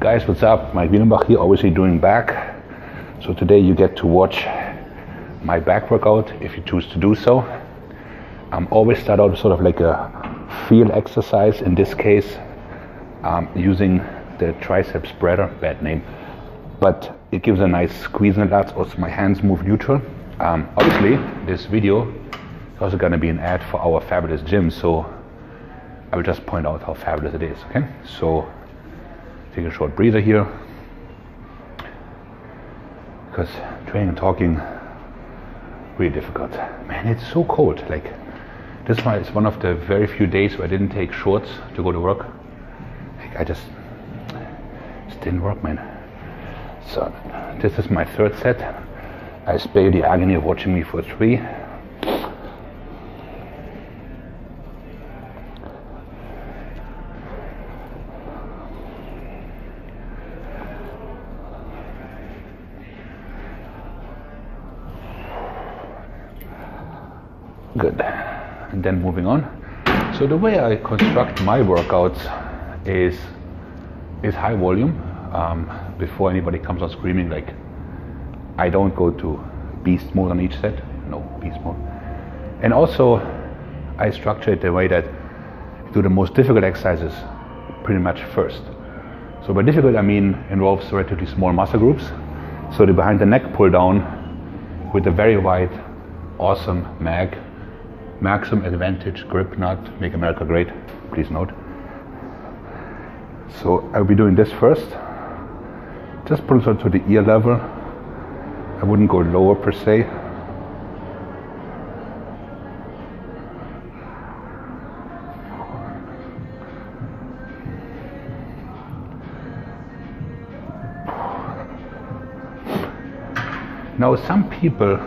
Guys, what's up? Maik Wiedenbach here, obviously doing back. So today you get to watch my back workout if you choose to do so. Always start out sort of like a field exercise. In this case, using the tricep spreader, bad name, but it gives a nice squeeze in the lats. Also my hands move neutral. Obviously this video is also going to be an ad for our fabulous gym, so I will just point out how fabulous it is. Okay, so take a short breather here, because training and talking really difficult. Man, it's so cold. Like this one is one of the very few days where I didn't take shorts to go to work. Like I just didn't work, man. So this is my third set. I spare you the agony of watching me for 3. Good. And then moving on. So the way I construct my workouts is high volume. Before anybody comes on screaming, like I don't go to beast mode on each set. No, beast mode. And also I structure it the way that I do the most difficult exercises pretty much first. So by difficult I mean involves relatively small muscle groups. So the behind the neck pull down with a very wide, awesome maximum advantage grip nut, make America great, please note. So I'll be doing this first. Just pull it to the ear level. I wouldn't go lower per se. Now some people,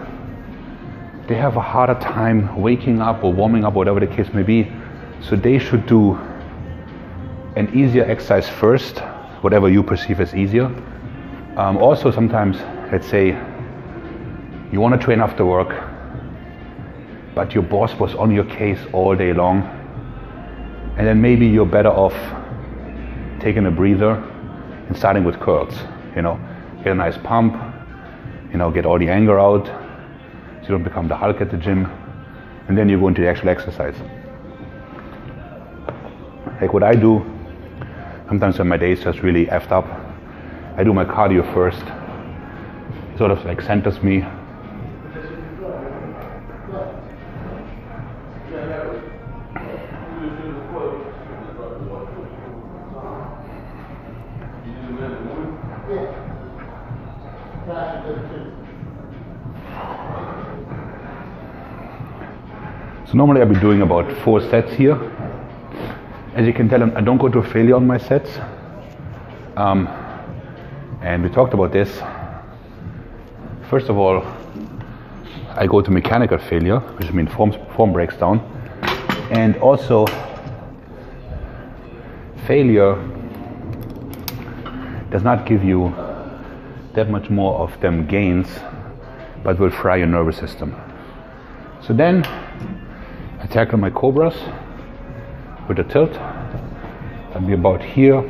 they have a harder time waking up or warming up, whatever the case may be, so they should do an easier exercise first, whatever you perceive as easier. Also sometimes, let's say you want to train after work, but your boss was on your case all day long, and then maybe you're better off taking a breather and starting with curls. You know, get a nice pump, you know, get all the anger out, so you don't become the Hulk at the gym, and then you go into the actual exercise. Like what I do, sometimes when my day is just really effed up, I do my cardio first. It sort of like centers me. So normally I'll be doing about 4 sets here. As you can tell, I don't go to failure on my sets. And we talked about this. First of all, I go to mechanical failure, which means form breaks down. And also, failure does not give you that much more of them gains, but will fry your nervous system. So then, I tackle my cobras with a tilt. I'll be about here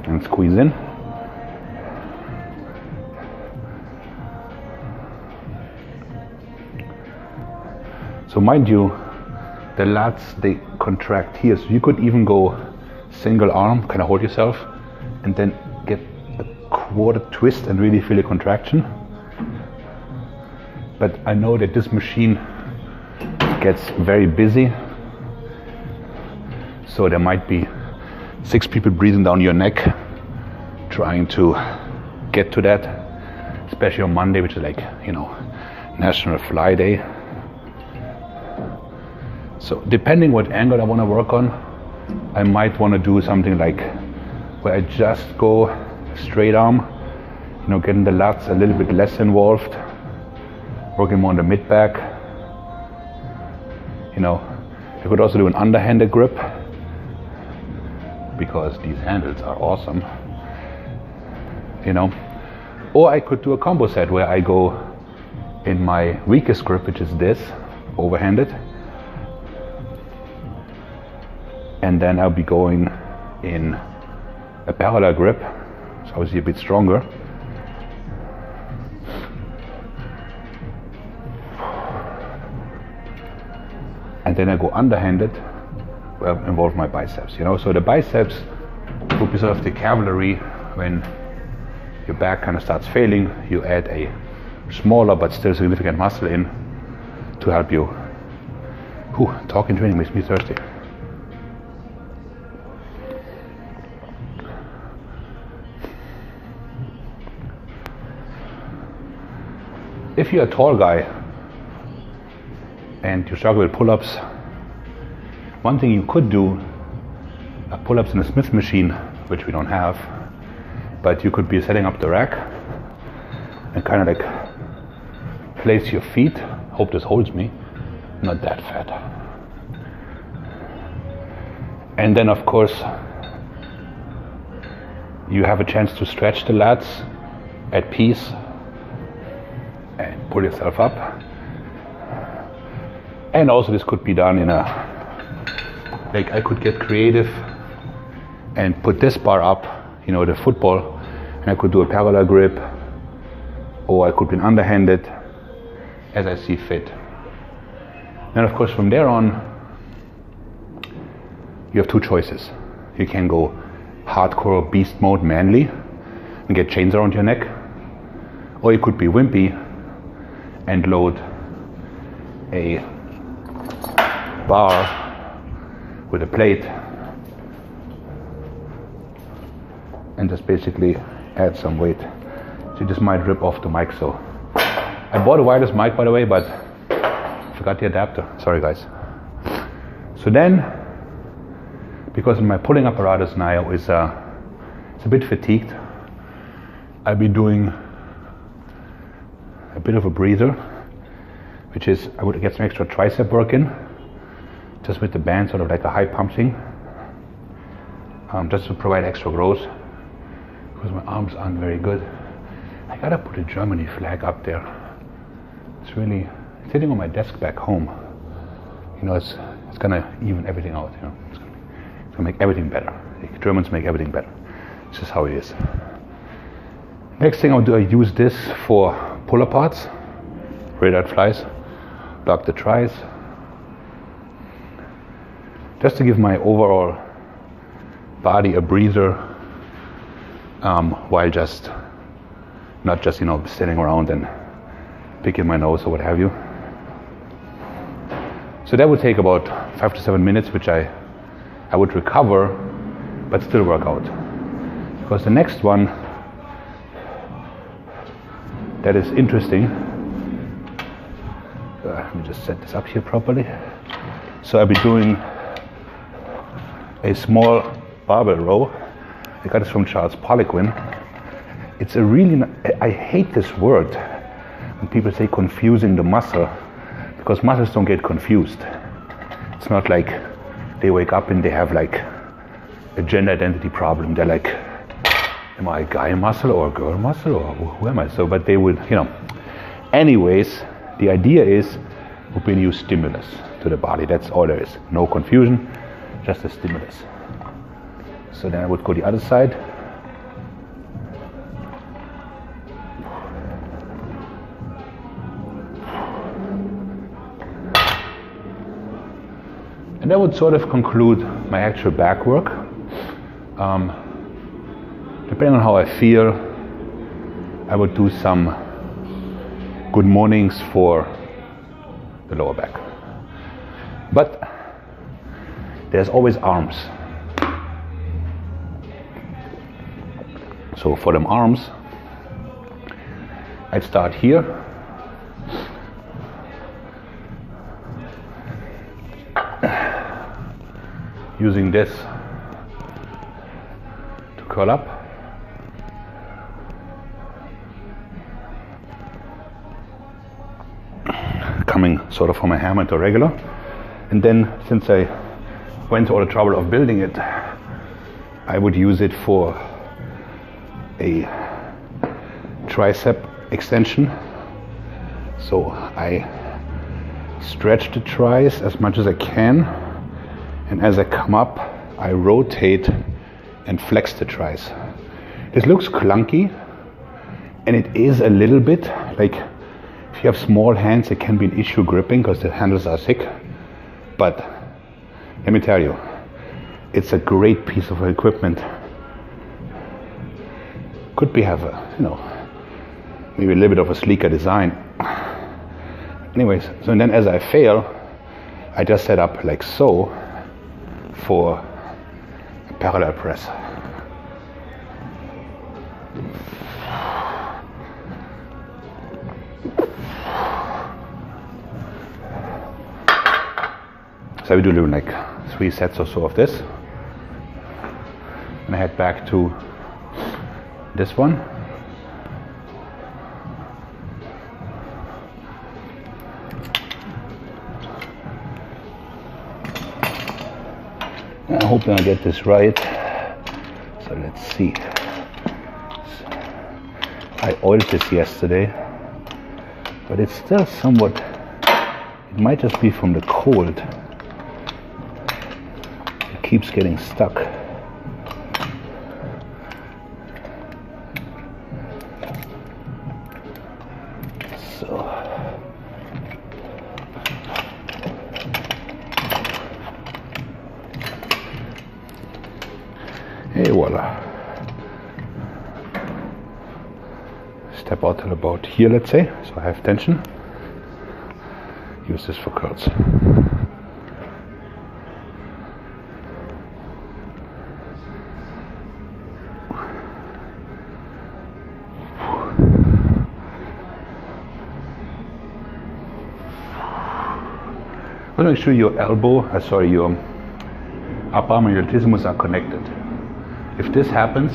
and squeeze in. So mind you, the lats, they contract here, so you could even go single arm, kind of hold yourself, and then get a quarter twist and really feel a contraction. But I know that this machine gets very busy, so there might be 6 people breathing down your neck trying to get to that, especially on Monday, which is like, you know, National Fly Day. So depending what angle I want to work on, I might want to do something like where I just go straight arm, you know, getting the lats a little bit less involved, working more on the mid back. You know, I could also do an underhanded grip, because these handles are awesome, you know. Or I could do a combo set where I go in my weakest grip, which is this, overhanded, and then I'll be going in a parallel grip, so obviously a bit stronger. And then I go underhanded, well, involve my biceps, you know. So the biceps would be sort of the cavalry. When your back kind of starts failing, you add a smaller but still significant muscle in to help you. Talking training makes me thirsty. If you're a tall guy and you struggle with pull-ups, one thing you could do, pull-ups in a Smith machine, which we don't have, but you could be setting up the rack and kind of like place your feet. Hope this holds me, not that fat. And then of course you have a chance to stretch the lats at peace and pull yourself up. And also this could be done in a, like I could get creative and put this bar up, you know, the football, and I could do a parallel grip, or I could be underhanded as I see fit. Then of course from there on you have two choices. You can go hardcore beast mode manly and get chains around your neck, or you could be wimpy and load a bar with a plate and just basically add some weight. So you just might rip off the mic. So I bought a wireless mic, by the way, but forgot the adapter. Sorry guys. So then, because my pulling apparatus now is it's a bit fatigued, I'll be doing a bit of a breather, which is I would get some extra tricep work in, just with the band, sort of like a high pump thing, just to provide extra growth, because my arms aren't very good. I gotta put a Germany flag up there. It's really sitting on my desk back home. You know, it's gonna even everything out. You know, it's gonna make everything better. The Germans make everything better. It's just how it is. Next thing I'll do, I use this for pull aparts, radar flies, block the tries, just to give my overall body a breather, while not just, you know, sitting around and picking my nose or what have you. So that would take about 5 to 7 minutes, which I would recover, but still work out. Because the next one that is interesting, let me just set this up here properly. So I'll be doing a small barbell row. I got this from Charles Poliquin. It's a really, I hate this word when people say confusing the muscle, because muscles don't get confused. It's not like they wake up and they have like a gender identity problem. They're like, am I a guy muscle or a girl muscle, or who am I? So, but they would, you know. Anyways, the idea is we'll be a new stimulus to the body. That's all there is. No confusion, just a stimulus. So then I would go the other side. And that would sort of conclude my actual back work. Depending on how I feel, I would do some good mornings for the lower back. But there's always arms. So for them arms, I'd start here. Using this to curl up. Coming sort of from a hammer to regular. And then, since I went to all the trouble of building it, I would use it for a tricep extension. So I stretch the tris as much as I can, and as I come up, I rotate and flex the tris. This looks clunky, and it is a little bit. Like, if you have small hands, it can be an issue gripping because the handles are thick. But let me tell you, it's a great piece of equipment. Could be have a, maybe a little bit of a sleeker design. Anyways, so and then as I fail, I just set up like so for a parallel press. So we do like 3 sets or so of this. And I head back to this one. I hope I get this right. So let's see. I oiled this yesterday, but it's still somewhat, it might just be from the cold. It keeps getting stuck. So. Hey, voila. Step out till about here, let's say, so I have tension. Use this for curls. I want to make sure your your upper arm and your latissimus are connected. If this happens,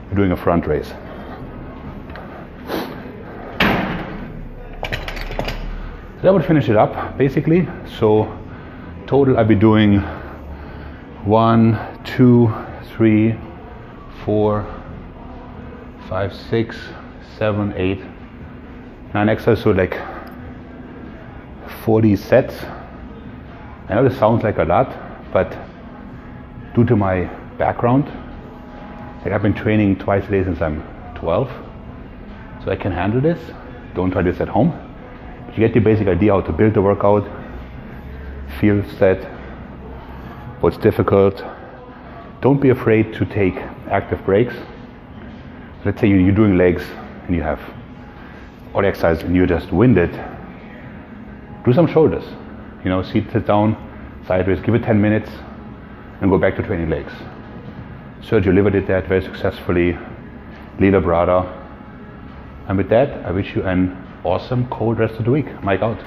you're doing a front raise. So that would finish it up, basically. So total I'll be doing 1, 2, 3, 4, 5, 6, 7, 8, 9 exercises, so like 40 sets. I know this sounds like a lot, but due to my background, like I've been training twice a day since I'm 12, so I can handle this. Don't try this at home. But you get the basic idea how to build the workout, feel set, what's difficult. Don't be afraid to take active breaks. Let's say you're doing legs and you have all the exercise and you're just winded. Do some shoulders, sit down, sideways, give it 10 minutes and go back to training legs. Sergio Oliva did that very successfully, Lila Brada. And with that, I wish you an awesome cold rest of the week. Mike out.